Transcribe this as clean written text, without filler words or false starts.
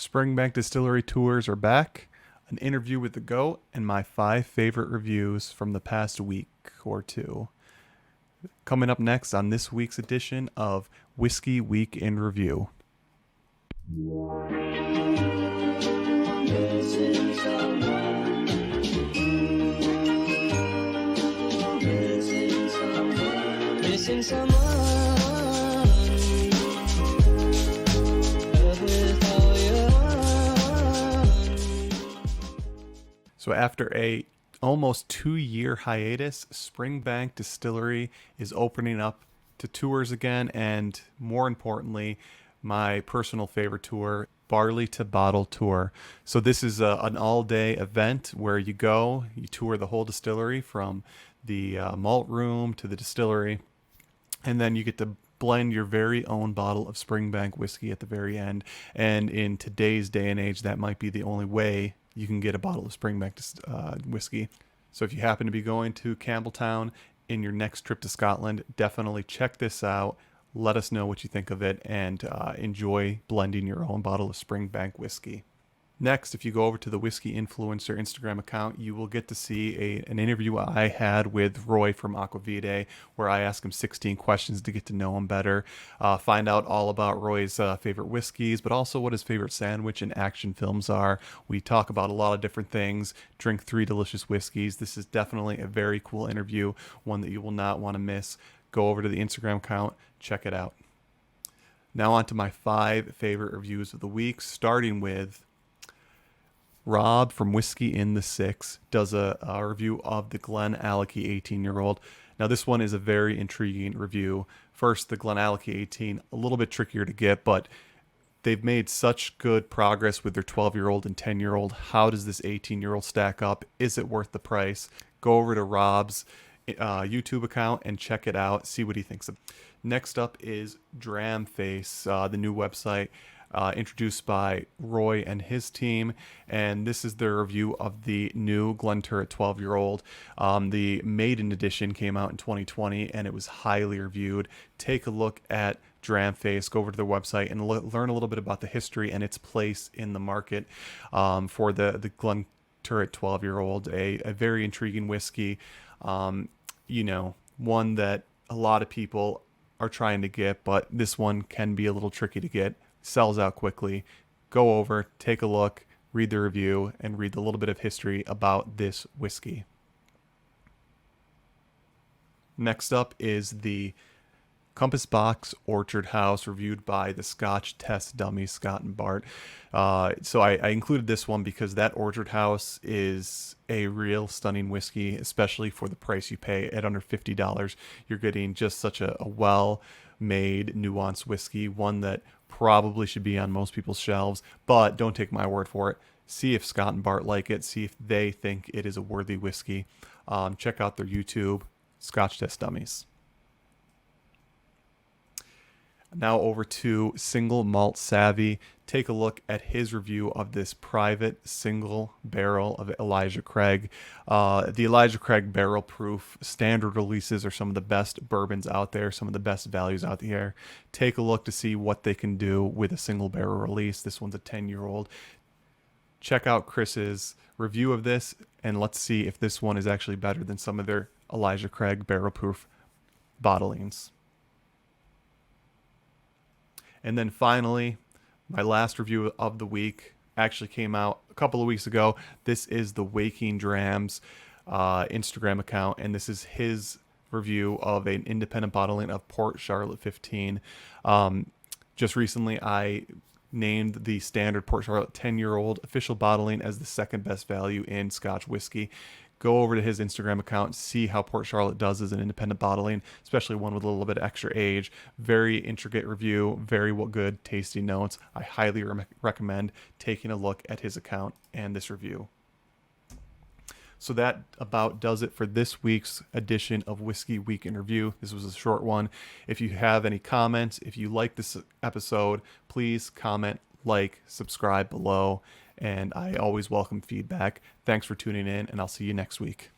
Springbank Distillery tours are back, an interview with the GOAT, and my 5 favorite reviews from the past week or two. Coming up next on this week's edition of Whiskey Week in Review. Missing someone. So after a almost 2-year hiatus, Springbank Distillery is opening up to tours again, and more importantly, my personal favorite tour, Barley to Bottle Tour. So this is an all-day event where you tour the whole distillery from the malt room to the distillery, and then you get to blend your very own bottle of Springbank whiskey at the very end. And in today's day and age, that might be the only way you can get a bottle of Springbank whiskey. So if you happen to be going to Campbelltown in your next trip to Scotland, definitely check this out. Let us know what you think of it, and enjoy blending your own bottle of Springbank whiskey. Next, if you go over to the Whiskey Influencer Instagram account, you will get to see an interview I had with Roy from Aquavitae, where I asked him 16 questions to get to know him better, find out all about Roy's favorite whiskeys, but also what his favorite sandwich and action films are. We talk about a lot of different things, drink 3 delicious whiskeys. This is definitely a very cool interview, one that you will not want to miss. Go over to the Instagram account, check it out. Now on to my 5 favorite reviews of the week, starting with Rob from Whiskey in the Six does a review of the Glenallachie 18-year-old. Now this one is a very intriguing review. First, the Glenallachie 18, a little bit trickier to get, but they've made such good progress with their 12-year-old and 10-year-old. How does this 18-year-old stack up? Is it worth the price? Go over to Rob's YouTube account and check it out. See what he thinks of. Next up is Dramface, the new website introduced by Roy and his team, and this is their review of the new Glenturret 12-year-old. The maiden edition came out in 2020, and it was highly reviewed. Take a look at Dramface, go over to their website, and learn a little bit about the history and its place in the market for the Glenturret 12-year-old. A very intriguing whiskey, one that a lot of people are trying to get, but this one can be a little tricky to get. Sells out quickly. Go over, take a look, read the review, and read a little bit of history about this whiskey. Next up is the Compass Box Orchard House, reviewed by the Scotch test dummies, Scott and Bart. So I included this one because that Orchard House is a real stunning whiskey, especially for the price you pay at under $50. You're getting just such a well-made, nuanced whiskey, one that probably should be on most people's shelves, but don't take my word for it. See if Scott and Bart like it. See if they think it is a worthy whiskey. Check out their YouTube, Scotch Test Dummies. Now over to Single Malt Savvy. Take a look at his review of this private single barrel of Elijah Craig. The Elijah Craig barrel proof standard releases are some of the best bourbons out there, some of the best values out there. Take a look to see what they can do with a single barrel release. This one's a 10-year-old. Check out Chris's review of this, and let's see if this one is actually better than some of their Elijah Craig barrel proof bottlings. And then finally, my last review of the week actually came out a couple of weeks ago. This is the Waking Dram's Instagram account, and this is his review of an independent bottling of Port Charlotte 15. Just recently, I named the standard Port Charlotte 10-year-old official bottling as the second best value in Scotch whiskey. Go over to his Instagram account, see how Port Charlotte does as an independent bottling, especially one with a little bit of extra age. Very intricate review, very good tasting notes. I highly recommend taking a look at his account and this review. So that about does it for this week's edition of Whiskey Week in Review. This was a short one. If you have any comments, if you like this episode, please comment, like, subscribe below. And I always welcome feedback. Thanks for tuning in, and I'll see you next week.